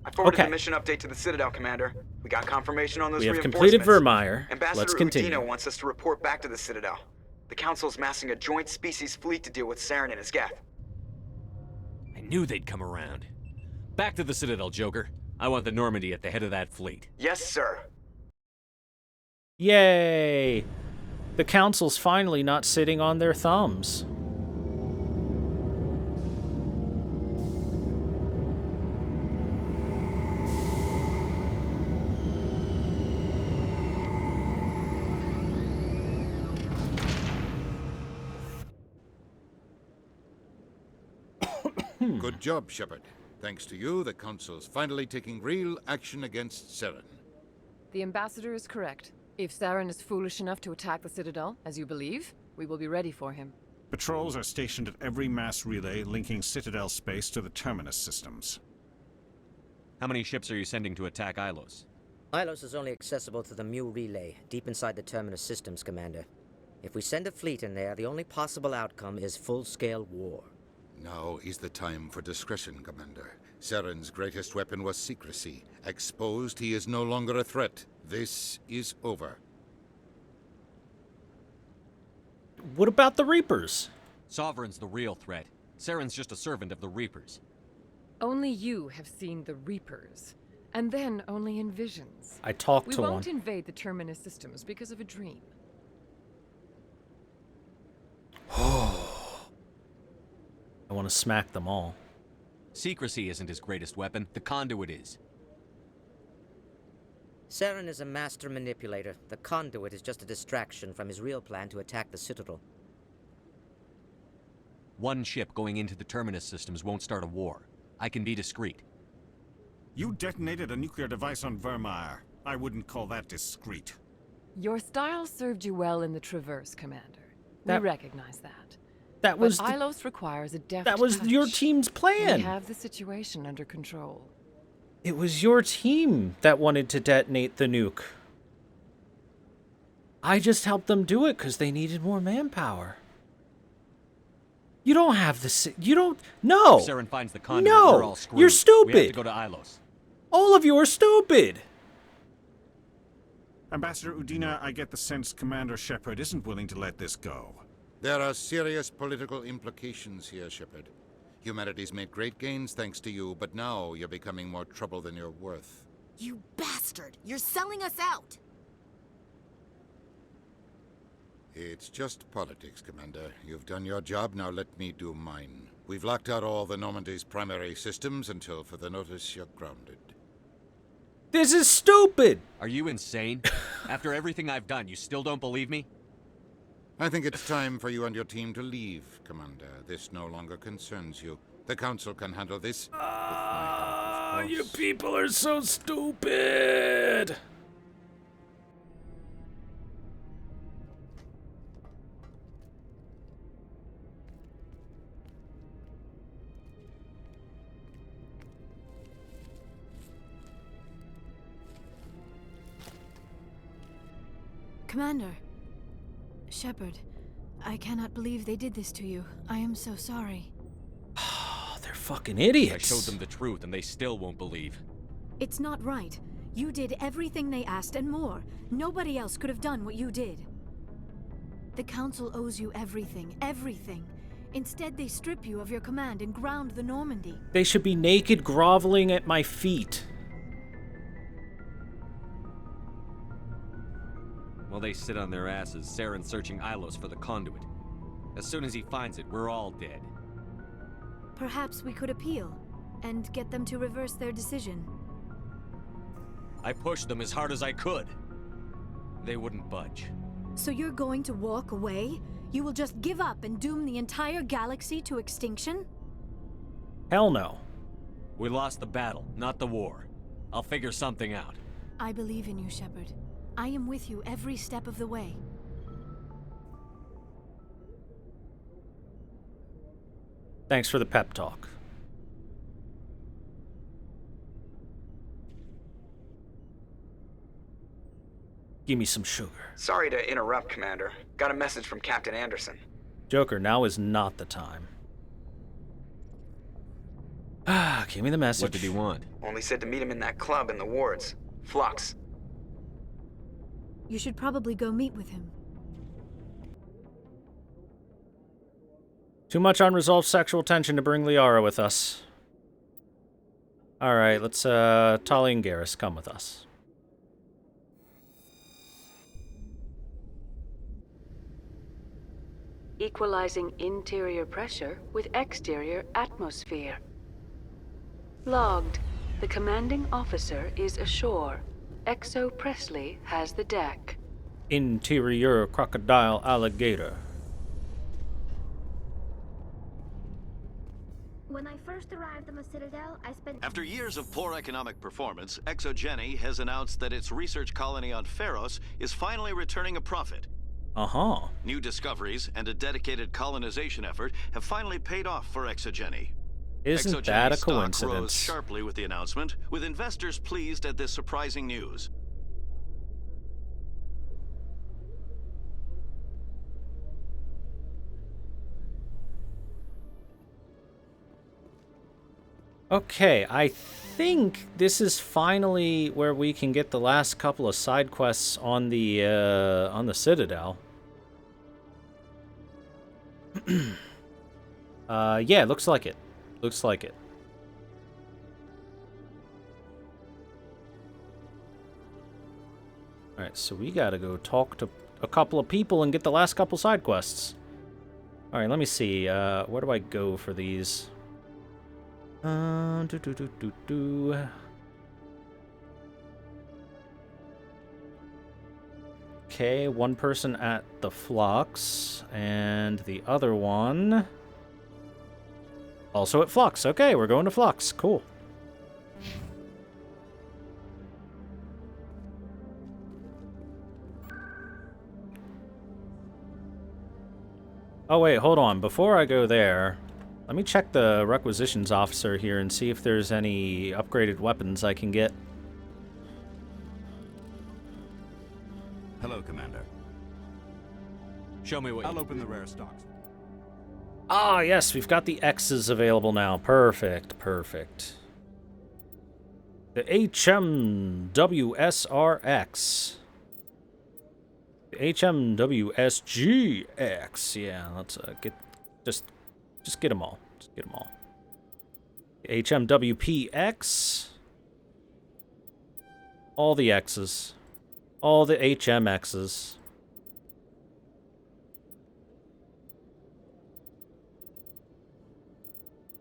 I forwarded Okay. the mission update to the Citadel, Commander. We got confirmation on those We have reinforcements. completed Vermeer. Ambassador Let's continue. Udina wants us to report back to the Citadel. The Council's massing a joint species fleet to deal with Saren and his Geth. I knew they'd come around. Back to the Citadel, Joker. I want the Normandy at the head of that fleet. Yes, sir. Yay! The Council's finally not sitting on their thumbs. Good job, Shepard. Thanks to you, the Council's finally taking real action against Saren. The Ambassador is correct. If Saren is foolish enough to attack the Citadel, as you believe, we will be ready for him. Patrols are stationed at every mass relay linking Citadel space to the Terminus systems. How many ships are you sending to attack Ilos? Ilos is only accessible to the Mu relay, deep inside the Terminus systems, Commander. If we send a fleet in there, the only possible outcome is full-scale war. Now is the time for discretion, Commander. Saren's greatest weapon was secrecy. Exposed, he is no longer a threat. This is over. What about the Reapers? Sovereign's the real threat. Saren's just a servant of the Reapers. Only you have seen the Reapers, and then only in visions. I talked We to one. won't invade the Terminus systems because of a dream. I want to smack them all. Secrecy isn't his greatest weapon. The conduit is. Saren is a master manipulator. The conduit is just a distraction from his real plan to attack the Citadel. One ship going into the Terminus systems won't start a war. I can be discreet. You detonated a nuclear device on Vermeer. I wouldn't call that discreet. Your style served you well in the Traverse, Commander. That- We recognize that. That was But Ilos requires a deft that was touch. your team's plan. We have the situation under control. It was your team that wanted to detonate the nuke. I just helped them do it because they needed more manpower. You don't have the... You don't... No! If Saren finds the conduit, No! we're all screwed. You're We have stupid! to go to Ilos. All of you are stupid! Ambassador Udina, I get the sense Commander Shepard isn't willing to let this go. There are serious political implications here, Shepard. Humanity's made great gains thanks to you, but now you're becoming more trouble than you're worth. You bastard! You're selling us out! It's just politics, Commander. You've done your job, now let me do mine. We've locked out all the Normandy's primary systems until further notice you're grounded. This is stupid! Are you insane? After everything I've done, you still don't believe me? I think it's time for you and your team to leave, Commander. This no longer concerns you. The Council can handle this. with my help, of You course. people are so stupid! Commander. Shepard, I cannot believe they did this to you. I am so sorry. Oh, they're fucking I idiots. showed them the truth and they still won't believe. It's not right. You did everything they asked and more. Nobody else could have done what you did. The Council owes you everything, everything. Instead, they strip you of your command and ground the Normandy. They should be naked groveling at my feet. While they sit on their asses, Saren's searching Ilos for the conduit. As soon as he finds it, we're all dead. Perhaps we could appeal and get them to reverse their decision. I pushed them as hard as I could. They wouldn't budge. So you're going to walk away? You will just give up and doom the entire galaxy to extinction? Hell no. We lost the battle, not the war. I'll figure something out. I believe in you, Shepard. I am with you every step of the way. Thanks for the pep talk. Give me some sugar. Sorry to interrupt, Commander. Got a message from Captain Anderson. Joker, now is not the time. Give me the message. What did he want? Only said to meet him in that club in the wards. Flux. You should probably go meet with him. Too much unresolved sexual tension to bring Liara with us. Alright, let's, Tali and Garrus, come with us. Equalizing interior pressure with exterior atmosphere. Logged. The commanding officer is ashore. Exo Presley has the deck. Interior crocodile alligator. When I first arrived on the Citadel, I spent... After years of poor economic performance, ExoGeni has announced that its research colony on Pharos is finally returning a profit. Uh-huh. New discoveries and a dedicated colonization effort have finally paid off for ExoGeni. Isn't that a stock rose coincidence? sharply with the announcement, with investors pleased at this surprising news. Okay, I think this is finally where we can get the last couple of side quests on the Citadel. Yeah, looks like it. Looks like it. Alright, so we gotta go talk to a couple of people and get the last couple side quests. Alright, let me see. Where do I go for these? Okay, one person at the Flux, and the other one also at Flux. Okay, we're going to Flux. Cool. Oh wait, hold on. Before I go there, let me check the requisitions officer here and see if there's any upgraded weapons I can get. Hello, Commander. Show me what I'll open the rare stocks. Ah, yes, we've got the X's available now. Perfect, perfect. The HMWSRX. The HMWSGX. Yeah, let's just get them all. Just get them all. The HMWPX. All the X's. All the HMX's.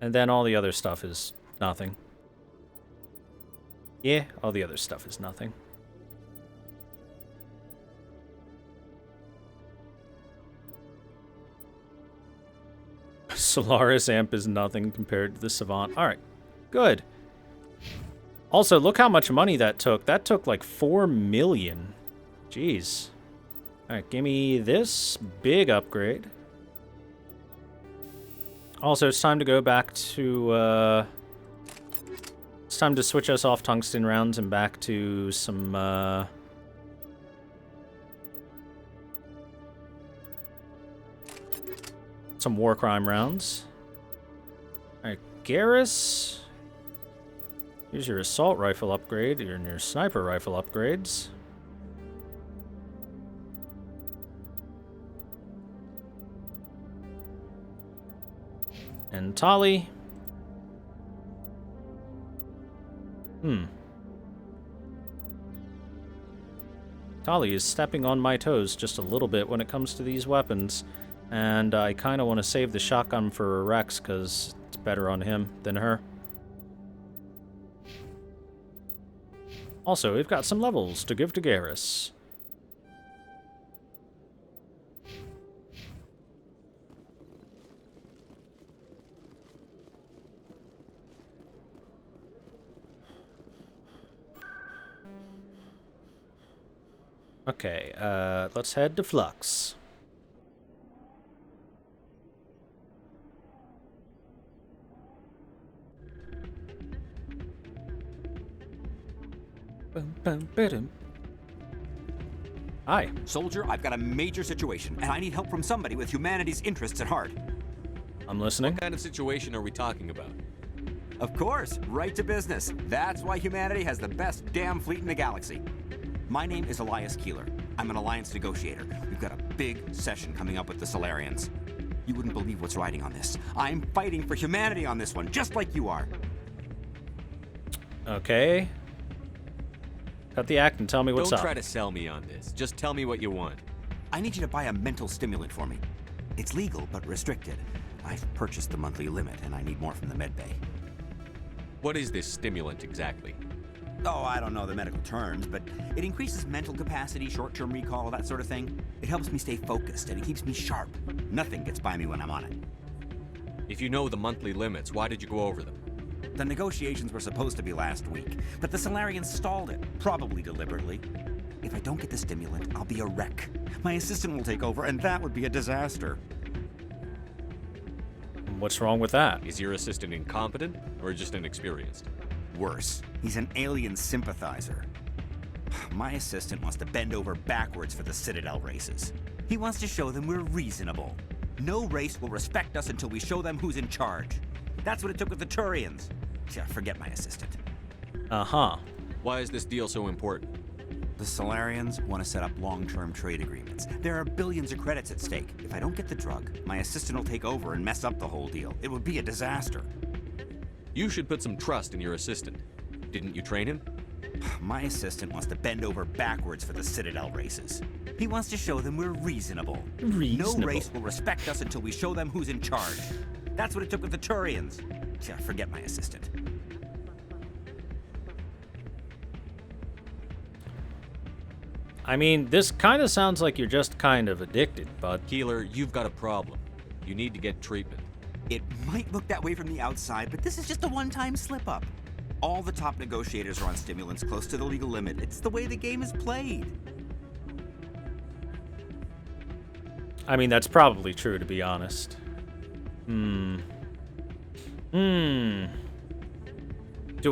And then all the other stuff is nothing. Yeah, all the other stuff is nothing. Solaris Amp is nothing compared to the Savant. Alright, good. Also, look how much money that took. That took like 4 million. Jeez. Alright, give me this big upgrade. Also, it's time to go back to, it's time to switch us off tungsten rounds and back to some, some war crime rounds. Alright, Garrus. Here's your assault rifle upgrade and your sniper rifle upgrades. And Tali. Tali is stepping on my toes just a little bit when it comes to these weapons. And I kind of want to save the shotgun for Rex because it's better on him than her. Also, we've got some levels to give to Garrus. Okay, let's head to Flux. Hi. Soldier, I've got a major situation, and I need help from somebody with humanity's interests at heart. I'm listening. What kind of situation are we talking about? Of course, right to business. That's why humanity has the best damn fleet in the galaxy. My name is Elias Keeler. I'm an alliance negotiator. We've got a big session coming up with the Solarians. You wouldn't believe what's riding on this. I'm fighting for humanity on this one, just like you are. Okay. Cut the act and tell me what's Don't up. try to sell me on this. Just tell me what you want. I need you to buy a mental stimulant for me. It's legal, but restricted. I've purchased the monthly limit, and I need more from the medbay. What is this stimulant exactly? Oh, I don't know the medical terms, but it increases mental capacity, short-term recall, that sort of thing. It helps me stay focused, and it keeps me sharp. Nothing gets by me when I'm on it. If you know the monthly limits, why did you go over them? The negotiations were supposed to be last week, but the Solarians stalled it, probably deliberately. If I don't get the stimulant, I'll be a wreck. My assistant will take over, and that would be a disaster. What's wrong with that? Is your assistant incompetent or just inexperienced? Worse, he's an alien sympathizer. My assistant wants to bend over backwards for the Citadel races. He wants to show them we're reasonable. No race will respect us until we show them who's in charge. That's what it took with the Turians. Yeah, forget my assistant. Uh-huh. Why is this deal so important? The Solarians want to set up long-term trade agreements. There are billions of credits at stake. If I don't get the drug, my assistant will take over and mess up the whole deal. It would be a disaster. You should put some trust in your assistant. Didn't you train him? My assistant wants to bend over backwards for the Citadel races. He wants to show them we're reasonable. Reasonable. No race will respect us until we show them who's in charge. That's what it took with the Turians. Yeah, forget my assistant. I mean, this kind of sounds like you're just kind of addicted, bud. Keeler, you've got a problem. You need to get treatment. It might look that way from the outside, but this is just a one-time slip-up. All the top negotiators are on stimulants close to the legal limit. It's the way the game is played. I mean, that's probably true, to be honest. Do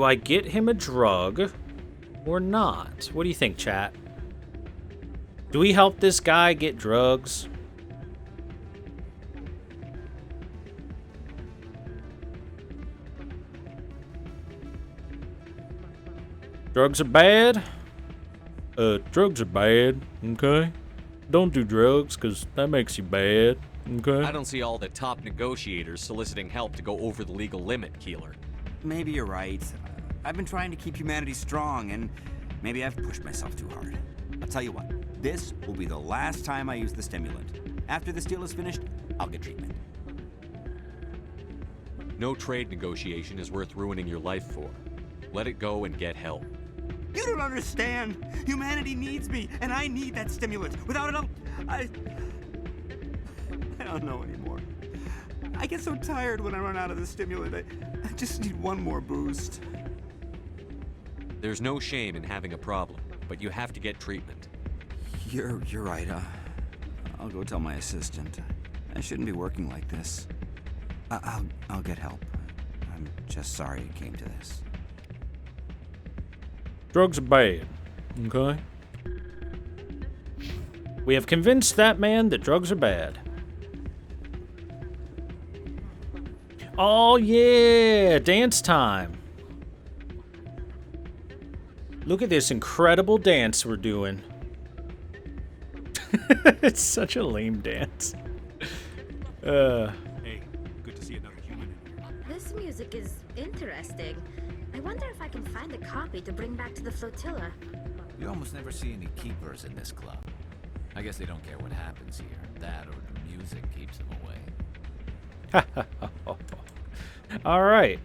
I get him a drug or not? What do you think, chat? Do we help this guy get drugs? Drugs are bad? Drugs are bad, okay? Don't do drugs, because that makes you bad, okay? I don't see all the top negotiators soliciting help to go over the legal limit, Keeler. Maybe you're right. I've been trying to keep humanity strong, and maybe I've pushed myself too hard. I'll tell you what, this will be the last time I use the stimulant. After this deal is finished, I'll get treatment. No trade negotiation is worth ruining your life for. Let it go and get help. You don't understand. Humanity needs me, and I need that stimulant. Without it, I don't know anymore. I get so tired when I run out of the stimulant. I just need one more boost. There's no shame in having a problem, but you have to get treatment. You're right. I'll go tell my assistant. I shouldn't be working like this. I'll get help. I'm just sorry it came to this. Drugs are bad, okay? We have convinced that man that drugs are bad. Oh yeah, dance time. Look at this incredible dance we're doing. It's such a lame dance. Hey, good to see another human in here. This music is interesting. I wonder if I can find a copy to bring back to the flotilla. You almost never see any keepers in this club. I guess they don't care what happens here. That or the music keeps them away. All right,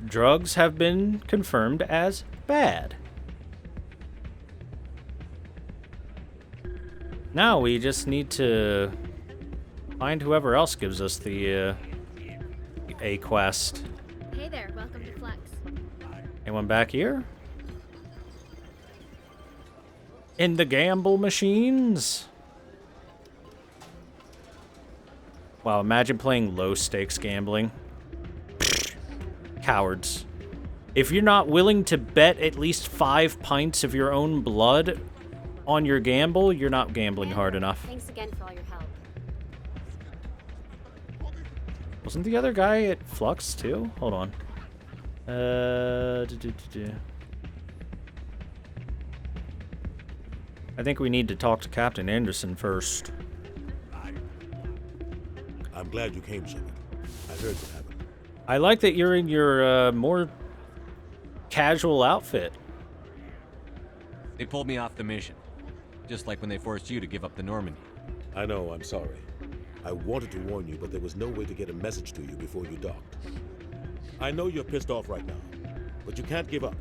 drugs have been confirmed as bad. Now we just need to find whoever else gives us the A quest. Hey there, welcome to Flex. Anyone back here? In the gamble machines? Wow, imagine playing low-stakes gambling. Cowards. If you're not willing to bet at least 5 pints of your own blood on your gamble, you're not gambling hard enough. Thanks again for all your help. Wasn't the other guy at Flux, too? Hold on. I think we need to talk to Captain Anderson first. I'm glad you came, Shepard. I heard what happened. I like that you're in your more casual outfit. They pulled me off the mission. Just like when they forced you to give up the Normandy. I know, I'm sorry. I wanted to warn you, but there was no way to get a message to you before you docked. I know you're pissed off right now, but you can't give up.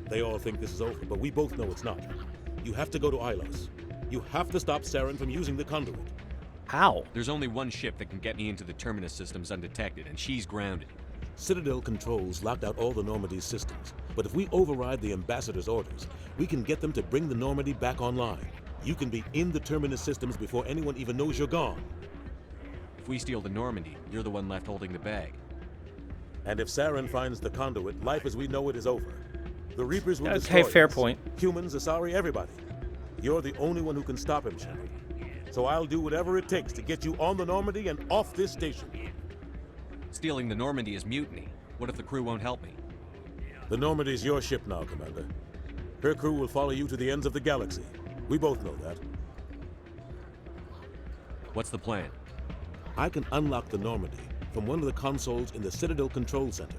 They all think this is over, but we both know it's not. You have to go to Ilos. You have to stop Saren from using the conduit. How? There's only one ship that can get me into the Terminus systems undetected, and she's grounded. Citadel controls locked out all the Normandy's systems, but if we override the Ambassador's orders, we can get them to bring the Normandy back online. You can be in the Terminus systems before anyone even knows you're gone. If we steal the Normandy, you're the one left holding the bag. And if Saren finds the conduit, life as we know it is over. The Reapers will destroy Okay, fair us. point. Humans, Asari, everybody. You're the only one who can stop him, Shepard. So I'll do whatever it takes to get you on the Normandy and off this station. Stealing the Normandy is mutiny. What if the crew won't help me? The Normandy's your ship now, Commander. Her crew will follow you to the ends of the galaxy. We both know that. What's the plan? I can unlock the Normandy from one of the consoles in the Citadel Control Center.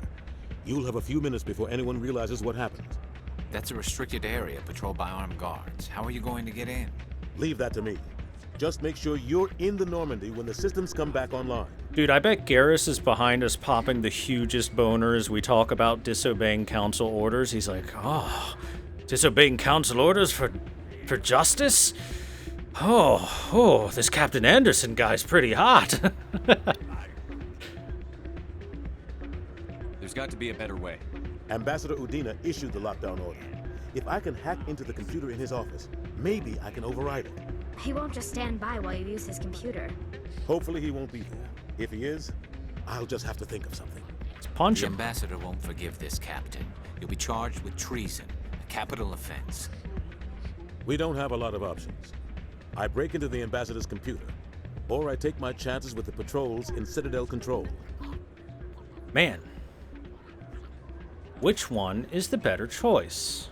You'll have a few minutes before anyone realizes what happened. That's a restricted area patrolled by armed guards. How are you going to get in? Leave that to me. Just make sure you're in the Normandy when the systems come back online. Dude, I bet Garrus is behind us popping the hugest boner as we talk about disobeying council orders. He's like, oh, disobeying council orders for justice? Oh, this Captain Anderson guy's pretty hot. There's got to be a better way. Ambassador Udina issued the lockdown order. If I can hack into the computer in his office, maybe I can override it. He won't just stand by while you use his computer. Hopefully he won't be there. If he is, I'll just have to think of something. Let's punch The him. ambassador won't forgive this, Captain. You'll be charged with treason, a capital offense. We don't have a lot of options. I break into the ambassador's computer, or I take my chances with the patrols in Citadel Control. Man. Which one is the better choice?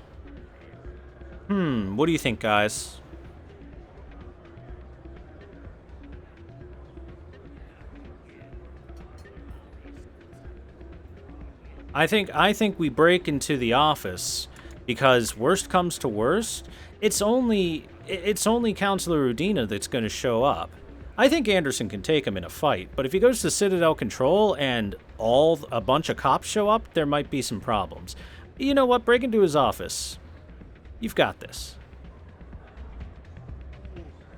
What do you think, guys? I think we break into the office because worst comes to worst, it's only Counselor Udina that's going to show up. I think Anderson can take him in a fight, but if he goes to Citadel Control and a bunch of cops show up, there might be some problems. You know what? Break into his office. You've got this.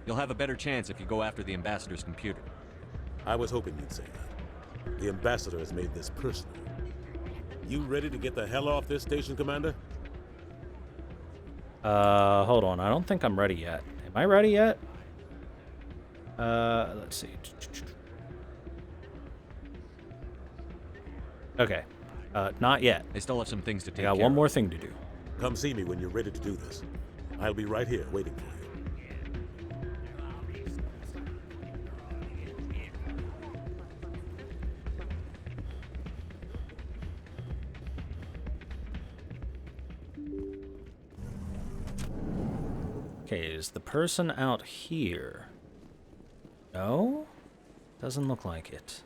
You'll have a better chance if you go after the Ambassador's computer. I was hoping you'd say that. The ambassador has made this personal. You ready to get the hell off this station, Commander? Hold on. I don't think I'm ready yet. Am I ready yet? Let's see. Okay. Not yet. I still have some things to take I got care one of. more thing to do. Come see me when you're ready to do this. I'll be right here waiting for you. Okay, is the person out here? No? Doesn't look like it.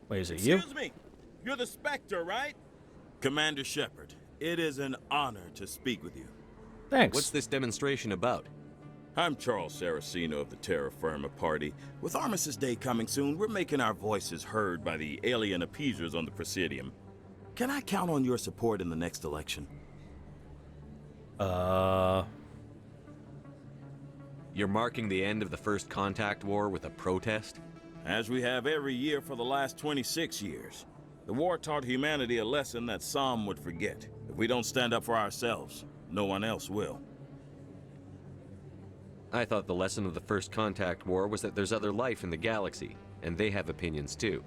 Wait, is it you? Excuse me. You're the Spectre, right? Commander Shepard, it is an honor to speak with you. Thanks. What's this demonstration about? I'm Charles Saraceno of the Terra Firma Party. With Armistice Day coming soon, we're making our voices heard by the alien appeasers on the Presidium. Can I count on your support in the next election? You're marking the end of the First Contact War with a protest? As we have every year for the last 26 years. The war taught humanity a lesson that some would forget. If we don't stand up for ourselves, no one else will. I thought the lesson of the First Contact War was that there's other life in the galaxy, and they have opinions too.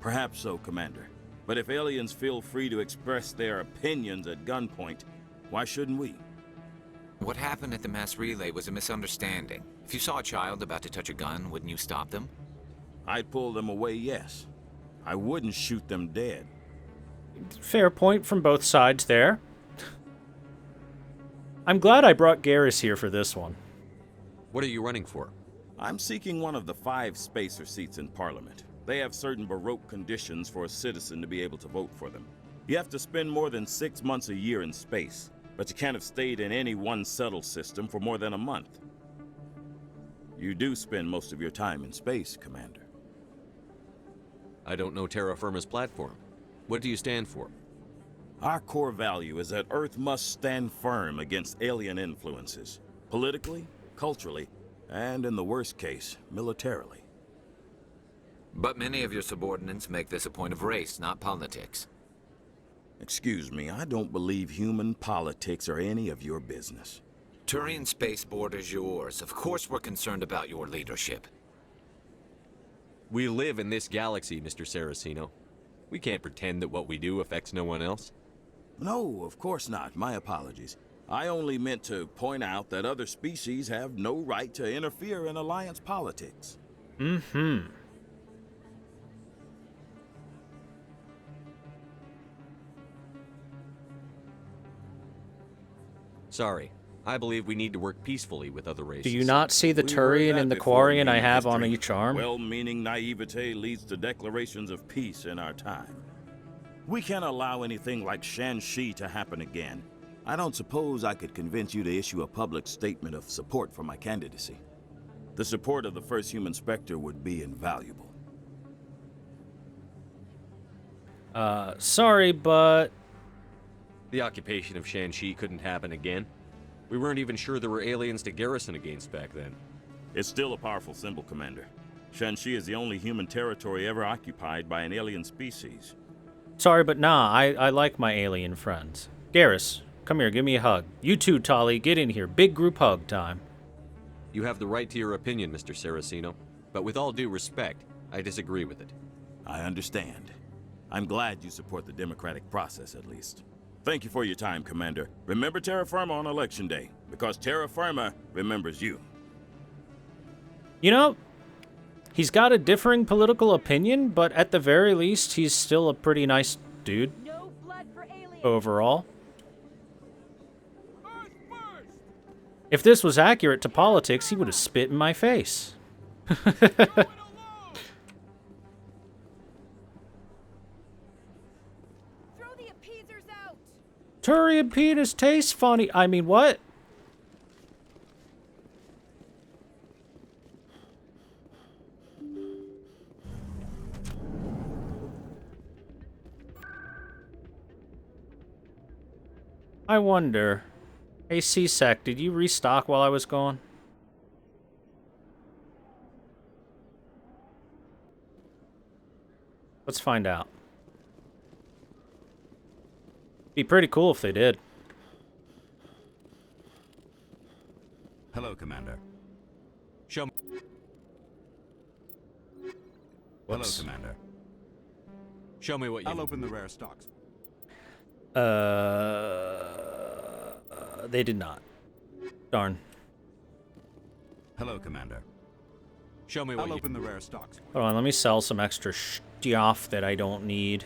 Perhaps so, Commander. But if aliens feel free to express their opinions at gunpoint, why shouldn't we? What happened at the mass relay was a misunderstanding. If you saw a child about to touch a gun, wouldn't you stop them? I'd pull them away, yes. I wouldn't shoot them dead. Fair point from both sides there. I'm glad I brought Garrus here for this one. What are you running for? I'm seeking one of the 5 spacer seats in Parliament. They have certain baroque conditions for a citizen to be able to vote for them. You have to spend more than 6 months a year in space, but you can't have stayed in any one settled system for more than a month. You do spend most of your time in space, Commander. I don't know terra firma's platform. What do you stand for? Our core value is that Earth must stand firm against alien influences, politically, culturally, and in the worst case, militarily. But many of your subordinates make this a point of race, not politics. Excuse me, I don't believe human politics are any of your business. Turian spaceport is yours. Of course we're concerned about your leadership. We live in this galaxy, Mr. Saraceno. We can't pretend that what we do affects no one else. No, of course not. My apologies. I only meant to point out that other species have no right to interfere in Alliance politics. Mm-hmm. Sorry. I believe we need to work peacefully with other races. Do you not see the We heard Turian that and the before Quarian I in have on history. each arm? Well-meaning naivete leads to declarations of peace in our time. We can't allow anything like Shan-Shi to happen again. I don't suppose I could convince you to issue a public statement of support for my candidacy. The support of the first human Spectre would be invaluable. Sorry, but... The occupation of Shan-Shi couldn't happen again. We weren't even sure there were aliens to garrison against back then. It's still a powerful symbol, Commander. Shan-Shi is the only human territory ever occupied by an alien species. Sorry, but nah, I like my alien friends. Garrus, come here, give me a hug. You too, Tali, get in here. Big group hug time. You have the right to your opinion, Mr. Saraceno, but with all due respect, I disagree with it. I understand. I'm glad you support the democratic process, at least. Thank you for your time, Commander. Remember Terra Firma on Election Day, because Terra Firma remembers you. You know, he's got a differing political opinion, but at the very least, he's still a pretty nice dude. No blood for aliens. Overall. If this was accurate to politics, he would have spit in my face. Turian penis tastes funny. I mean, what? I wonder. Hey, C-Sec, did you restock while I was gone? Let's find out. Be pretty cool if they did. Hello, Commander. Show me. Whoops. Hello, Commander. Show me what you... I'll open the rare stocks. They did not. Darn. Hello, Commander. Show me what I'll you... open the rare stocks. Hold on, let me sell some extra stuff that I don't need.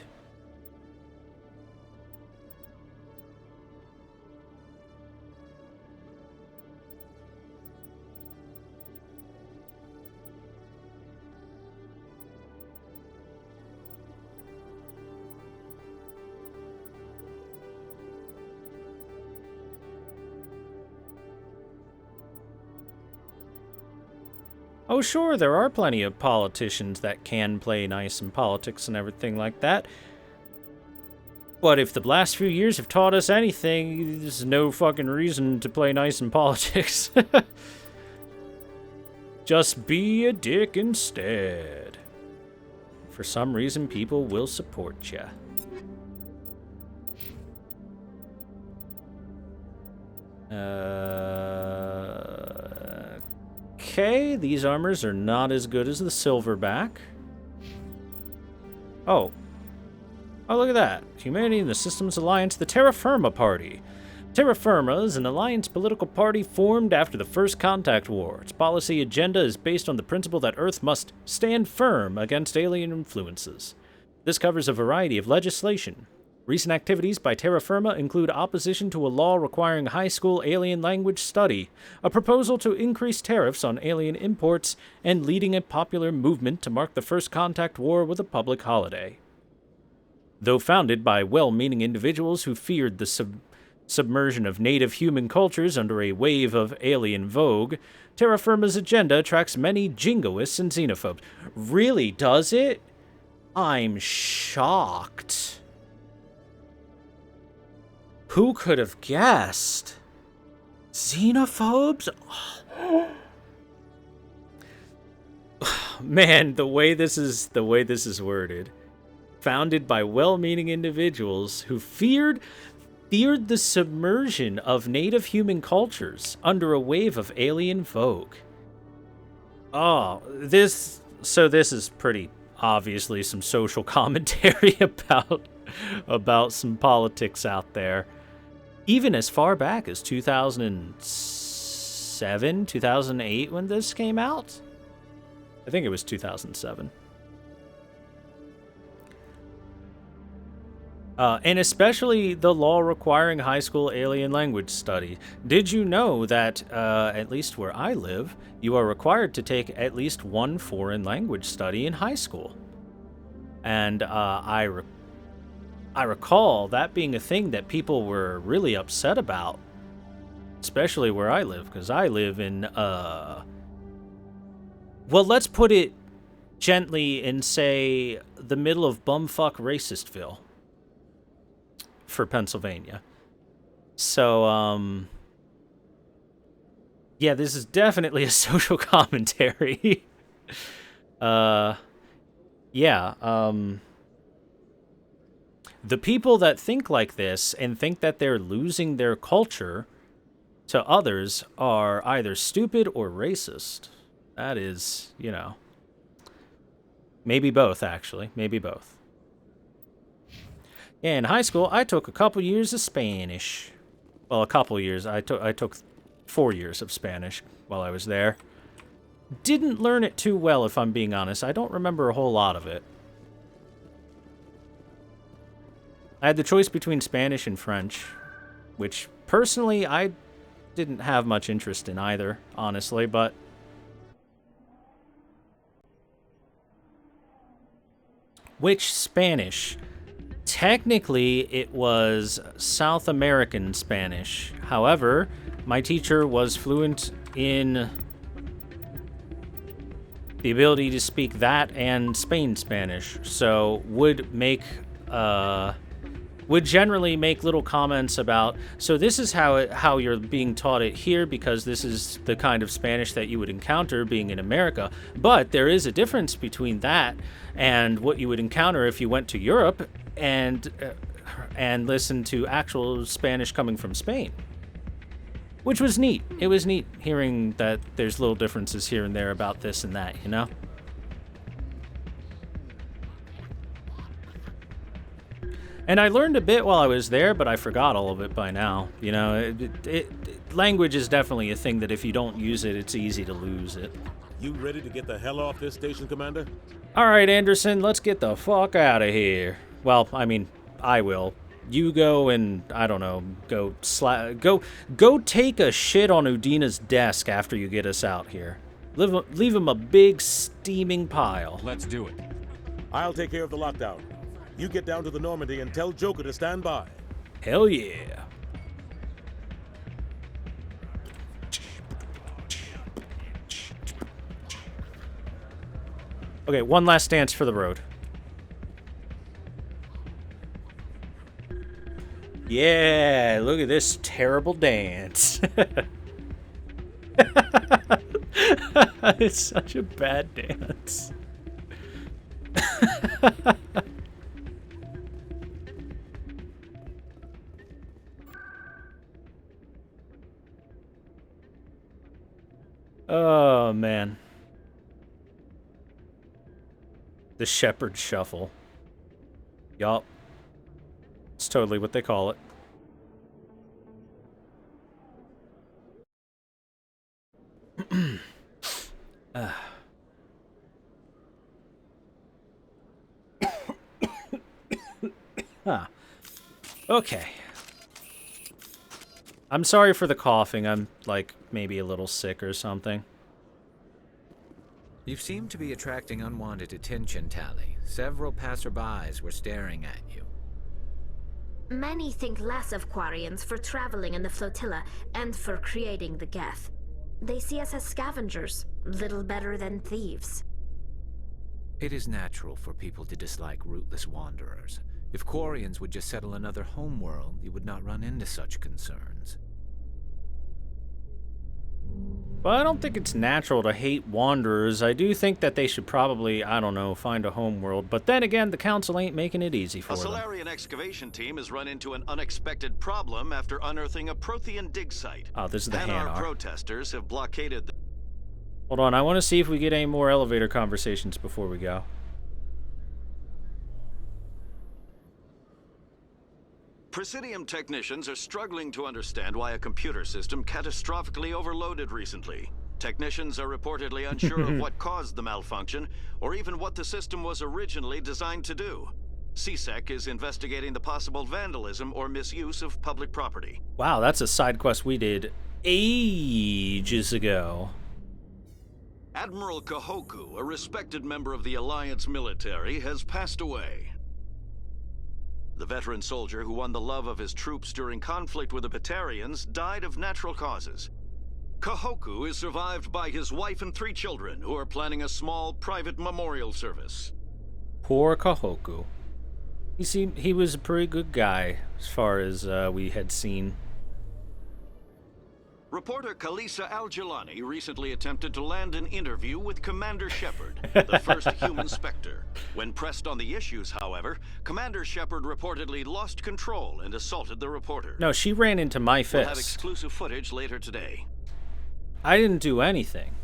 Oh, sure, there are plenty of politicians that can play nice in politics and everything like that. But if the last few years have taught us anything, there's no fucking reason to play nice in politics. Just be a dick instead. For some reason, people will support ya. Okay, these armors are not as good as the silverback. Oh. Oh, look at that. Humanity and the Systems Alliance, the Terra Firma Party. Terra Firma is an alliance political party formed after the First Contact War. Its policy agenda is based on the principle that Earth must stand firm against alien influences. This covers a variety of legislation. Recent activities by terra firma include opposition to a law requiring high school alien language study, a proposal to increase tariffs on alien imports, and leading a popular movement to mark the first contact war with a public holiday. Though founded by well-meaning individuals who feared the submersion of native human cultures under a wave of alien vogue, terra firma's agenda attracts many jingoists and xenophobes. Really, does it? I'm shocked. Who could have guessed? Xenophobes? Man, the way this is worded. Founded by well-meaning individuals who feared the submersion of native human cultures under a wave of alien vogue. Oh, this is pretty obviously some social commentary about some politics out there. Even as far back as 2007, 2008 when this came out? I think it was 2007. And especially the law requiring high school alien language study. Did you know that, at least where I live, you are required to take at least one foreign language study in high school? And I recall that being a thing that people were really upset about, especially where I live, because I live in, well, let's put it gently and say the middle of bumfuck racistville for Pennsylvania. So, yeah, this is definitely a social commentary. Yeah, the people that think like this and think that they're losing their culture to others are either stupid or racist. That is, you know, maybe both, actually. Maybe both. Yeah, in high school, I took a couple years of Spanish. Well, a couple years. I took 4 years of Spanish while I was there. Didn't learn it too well, if I'm being honest. I don't remember a whole lot of it. I had the choice between Spanish and French, which, personally, I didn't have much interest in either, honestly, but... Which Spanish? Technically, it was South American Spanish. However, my teacher was fluent in the ability to speak that and Spain Spanish, so would generally make little comments about, so this is how you're being taught it here because this is the kind of Spanish that you would encounter being in America. But there is a difference between that and what you would encounter if you went to Europe and listened to actual Spanish coming from Spain. Which was neat. It was neat hearing that there's little differences here and there about this and that, you know? And I learned a bit while I was there, but I forgot all of it by now. You know, language is definitely a thing that if you don't use it, it's easy to lose it. You ready to get the hell off this station, Commander? All right, Anderson, let's get the fuck out of here. Well, I mean, I will. You go and, I don't know, go take a shit on Udina's desk after you get us out here. Leave him a big steaming pile. Let's do it. I'll take care of the lockdown. You get down to the Normandy and tell Joker to stand by. Hell yeah. Okay, one last dance for the road. Yeah, look at this terrible dance. It's such a bad dance. Oh, man. The Shepherd Shuffle. Yup. It's totally what they call it. Huh. Okay. I'm sorry for the coughing. I'm, like, maybe a little sick or something. You seem to be attracting unwanted attention, Tally. Several passerbys were staring at you. Many think less of Quarians for traveling in the flotilla and for creating the Geth. They see us as scavengers, little better than thieves. It is natural for people to dislike rootless wanderers. If Quarians would just settle another homeworld, you would not run into such concerns. Well, I don't think it's natural to hate wanderers. I do think that they should probably, I don't know, find a homeworld. But then again, the council ain't making it easy for A them. Solarian excavation team has run into an unexpected problem after unearthing a Prothean dig site. Oh, this is the Hanar Hanar. protesters have blockaded the... Hold on, I want to see if we get any more elevator conversations before we go. Presidium technicians are struggling to understand why a computer system catastrophically overloaded recently. Technicians are reportedly unsure of what caused the malfunction, or even what the system was originally designed to do. CSEC is investigating the possible vandalism or misuse of public property. Wow, that's a side quest we did ages ago. Admiral Kahoku, a respected member of the Alliance military, has passed away. The veteran soldier who won the love of his troops during conflict with the Batarians died of natural causes. Kahoku is survived by his wife and 3 children, who are planning a small private memorial service. Poor Kahoku. He was a pretty good guy, as far as we had seen. Reporter Kalisa Al-Jilani recently attempted to land an interview with Commander Shepard, the first human Spectre. When pressed on the issues, however, Commander Shepard reportedly lost control and assaulted the reporter. No, she ran into my fist. We'll have exclusive footage later today. I didn't do anything.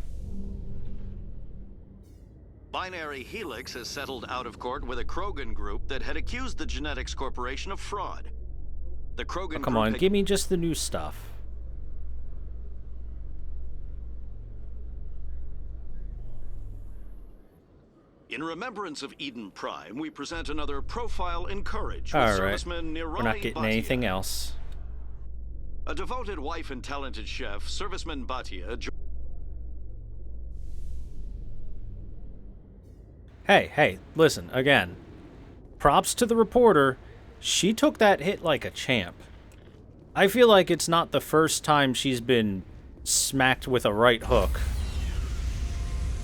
Binary Helix has settled out of court with a Krogan group that had accused the Genetics Corporation of fraud. The Krogan Come on, give me just the new stuff. In remembrance of Eden Prime, we present another profile in courage with All right. serviceman Nirai We're not getting Bhatia. anything else. A devoted wife and talented chef, serviceman Bhatia... Hey, listen, again. Props to the reporter. She took that hit like a champ. I feel like it's not the first time she's been smacked with a right hook.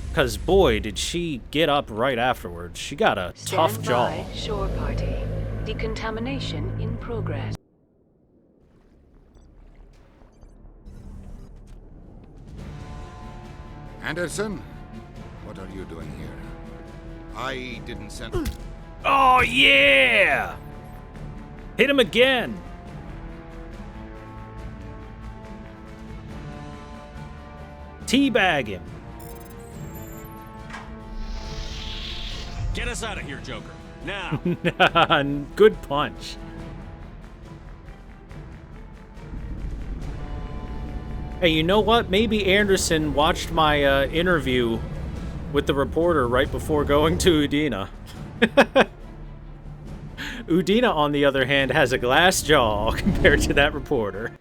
Because, boy, did she get up right afterwards. She got a tough jaw. Stand by, shore party. Decontamination in progress. Anderson, what are you doing here? I didn't send... Oh, yeah! Hit him again! Teabag him. Get us out of here, Joker. Now. Good punch. Hey, you know what? Maybe Anderson watched my interview with the reporter right before going to Udina. Udina, on the other hand, has a glass jaw compared to that reporter.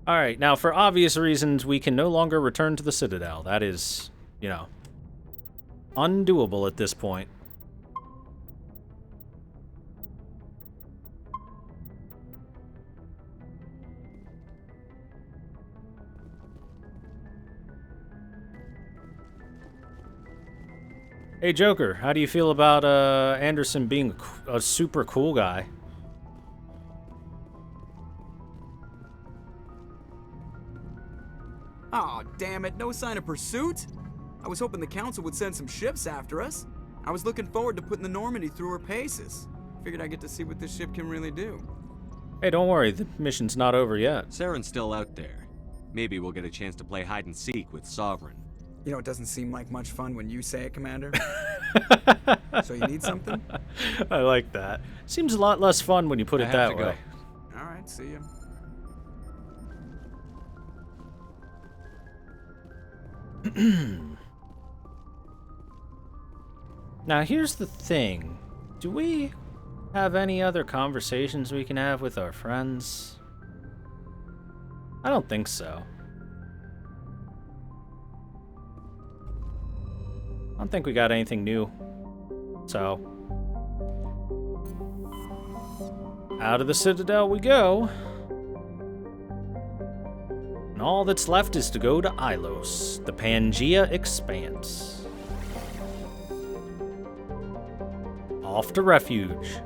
Alright, now for obvious reasons, we can no longer return to the Citadel. That is, you know, undoable at this point. Hey Joker, how do you feel about Anderson being a super cool guy? Aw, damn it, no sign of pursuit? I was hoping the Council would send some ships after us. I was looking forward to putting the Normandy through her paces. Figured I'd get to see what this ship can really do. Hey, don't worry, the mission's not over yet. Saren's still out there. Maybe we'll get a chance to play hide and seek with Sovereign. You know, it doesn't seem like much fun when you say it, Commander. So you need something? I like that. Seems a lot less fun when you put it that way. Alright, see ya. Now, here's the thing. Do we have any other conversations we can have with our friends? I don't think so. I don't think we got anything new. So, out of the Citadel we go. And all that's left is to go to Ilos, the Pangea Expanse. Off to refuge.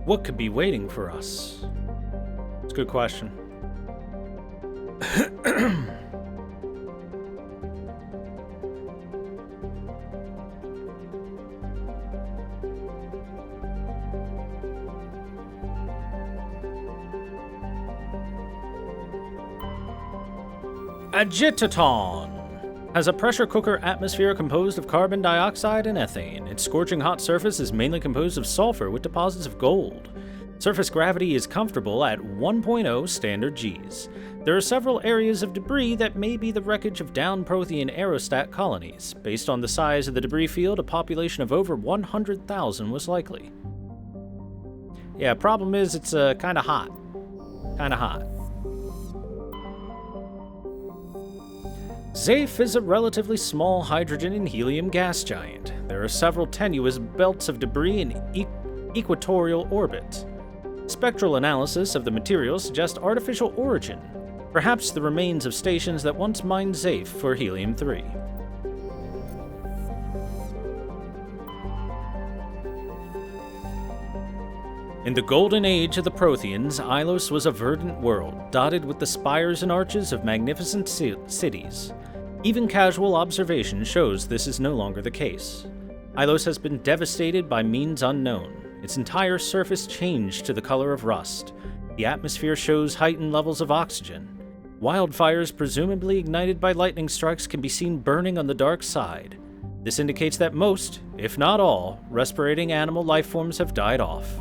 What could be waiting for us? It's a good question. Agitaton has a pressure cooker atmosphere composed of carbon dioxide and ethane. Its scorching hot surface is mainly composed of sulfur with deposits of gold. Surface gravity is comfortable at 1.0 standard Gs. There are several areas of debris that may be the wreckage of downed Prothean aerostat colonies. Based on the size of the debris field, a population of over 100,000 was likely. Yeah, problem is it's kinda hot. Kinda hot. Zaif is a relatively small hydrogen and helium gas giant. There are several tenuous belts of debris in equatorial orbit. Spectral analysis of the materials suggests artificial origin, perhaps the remains of stations that once mined Zaif for helium-3. In the golden age of the Protheans, Ilos was a verdant world, dotted with the spires and arches of magnificent cities. Even casual observation shows this is no longer the case. Ilos has been devastated by means unknown. Its entire surface changed to the color of rust. The atmosphere shows heightened levels of oxygen. Wildfires, presumably ignited by lightning strikes, can be seen burning on the dark side. This indicates that most, if not all, respirating animal life forms have died off.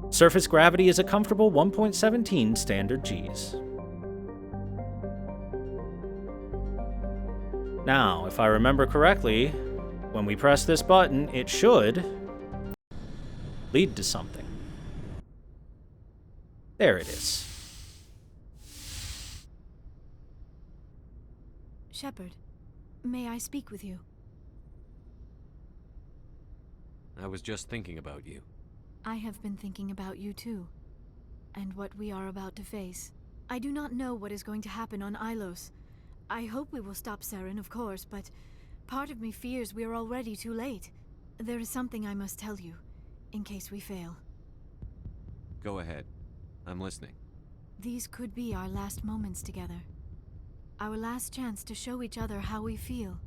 Surface gravity is a comfortable 1.17 standard Gs. Now, if I remember correctly, when we press this button, it should lead to something. There it is. Shepard, may I speak with you? I was just thinking about you. I have been thinking about you too, and what we are about to face. I do not know what is going to happen on Ilos. I hope we will stop Saren, of course, but part of me fears we are already too late. There is something I must tell you, in case we fail. Go ahead. I'm listening. These could be our last moments together. Our last chance to show each other how we feel.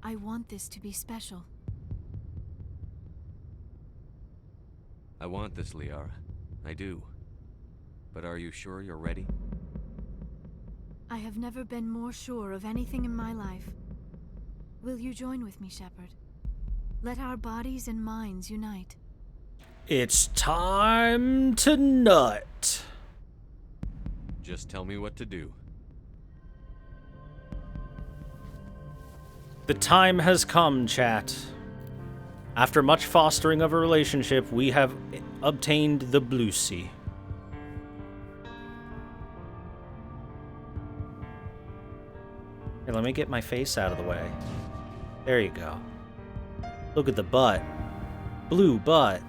I want this to be special. I want this, Liara. I do. But are you sure you're ready? I have never been more sure of anything in my life. Will you join with me, Shepard? Let our bodies and minds unite. It's time to nut. Just tell me what to do. The time has come, chat. After much fostering of a relationship, we have obtained the Blue Sea. Here, let me get my face out of the way. There you go. Look at the butt. Blue butt.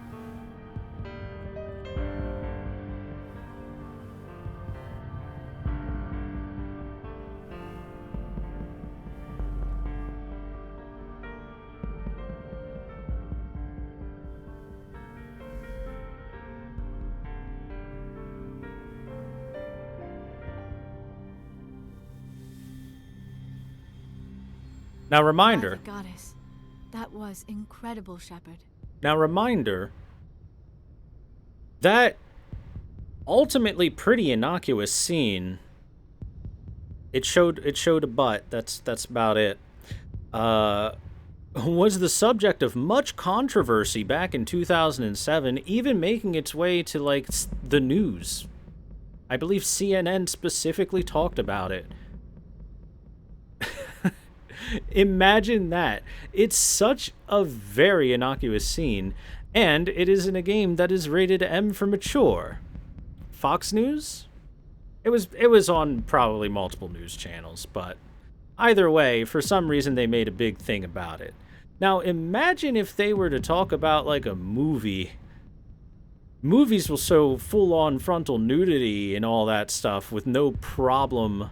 Now, reminder. Goddess, That was incredible, Shepard. Now, reminder, that ultimately pretty innocuous scene, it showed a butt, that's about it, was the subject of much controversy back in 2007, even making its way to, like, the news. I believe CNN specifically talked about it. Imagine that. It's such a very innocuous scene, and it is in a game that is rated M for mature. Fox News? It was on probably multiple news channels, but either way, for some reason they made a big thing about it. Now, imagine if they were to talk about, like, a movie. Movies will show full-on frontal nudity and all that stuff with no problem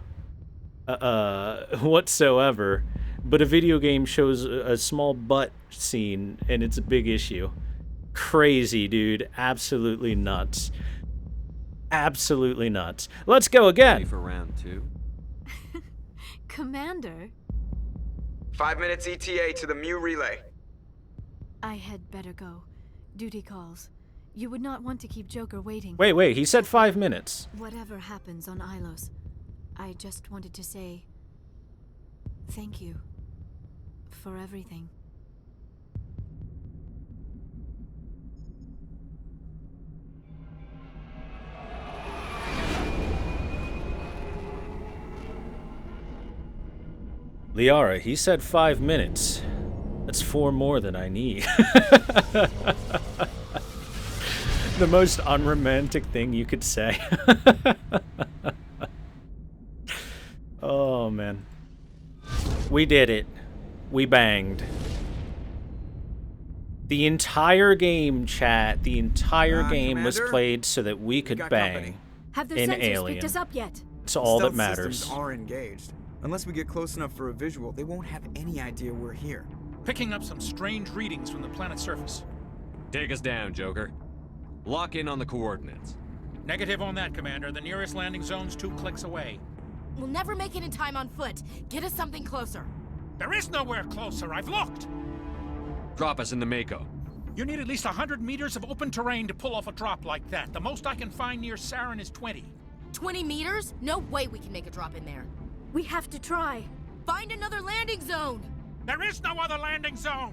whatsoever, but a video game shows a small butt scene and it's a big issue. Crazy, dude. Absolutely nuts. Absolutely nuts. Let's go again. Ready for round 2? Commander? 5 minutes ETA to the Mu relay. I had better go. Duty calls. You would not want to keep Joker waiting. Wait, he said 5 minutes. Whatever happens on Ilos, I just wanted to say thank you for everything. Liara, he said 5 minutes. That's 4 more than I need. The most unromantic thing you could say. Oh, man. We did it. We banged. The entire game, chat, the entire game was Commander? played so that we could bang Have their in sensors Alien. picked us up yet? It's all that Stealth matters. systems are engaged. Unless we get close enough for a visual, they won't have any idea we're here. Picking up some strange readings from the planet's surface. Take us down, Joker. Lock in on the coordinates. Negative on that, Commander. The nearest landing zone's 2 clicks away. We'll never make it in time on foot. Get us something closer. There is nowhere closer. I've looked. Drop us in the Mako. You need at least 100 meters of open terrain to pull off a drop like that. The most I can find near Saren is 20. 20 meters? No way we can make a drop in there. We have to try. Find another landing zone! There is no other landing zone!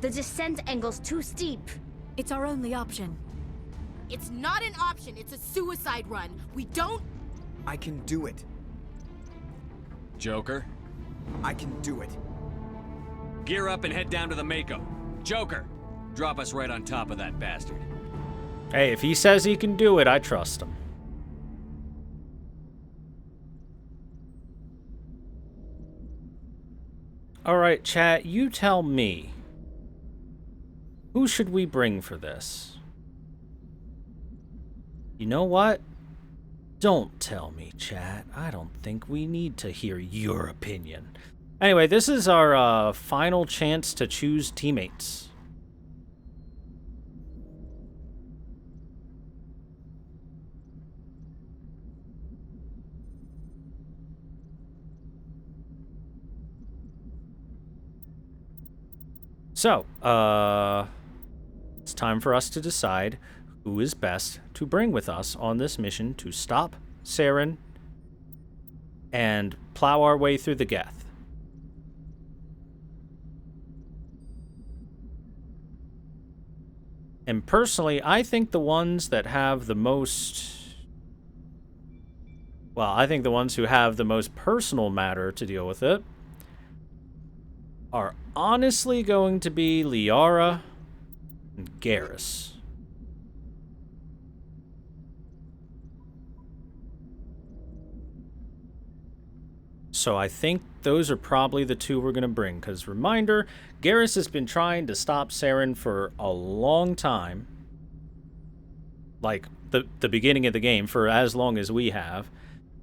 The descent angle's too steep. It's our only option. It's not an option, it's a suicide run. We don't... I can do it. Joker? I can do it. Gear up and head down to the Mako. Joker, drop us right on top of that bastard. Hey, if he says he can do it, I trust him. Alright, chat, you tell me. Who should we bring for this? You know what? Don't tell me, chat. I don't think we need to hear your opinion. Anyway, this is our final chance to choose teammates. So, it's time for us to decide who is best to bring with us on this mission to stop Saren and plow our way through the Geth. And personally, I think the ones that have the most... Well, I think the ones who have the most personal matter to deal with it are honestly going to be Liara and Garrus. So I think those are probably the two we're going to bring, because reminder, Garrus has been trying to stop Saren for a long time. Like, the beginning of the game, for as long as we have.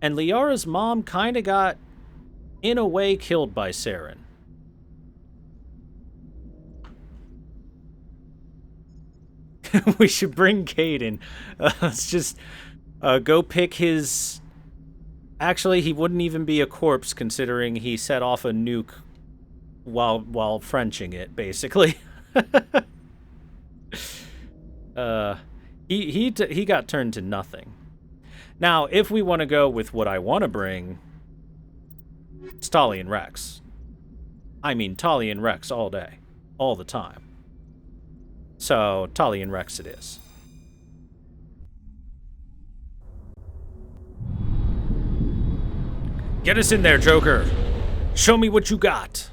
And Liara's mom kind of got, in a way, killed by Saren. We should bring Caden. Let's just go pick his... Actually, he wouldn't even be a corpse, considering he set off a nuke while Frenching it, basically. He got turned to nothing. Now, if we want to go with what I want to bring, it's Tali and Rex. I mean, Tali and Rex all day, all the time. So, Tali and Rex it is. Get us in there, Joker. Show me what you got.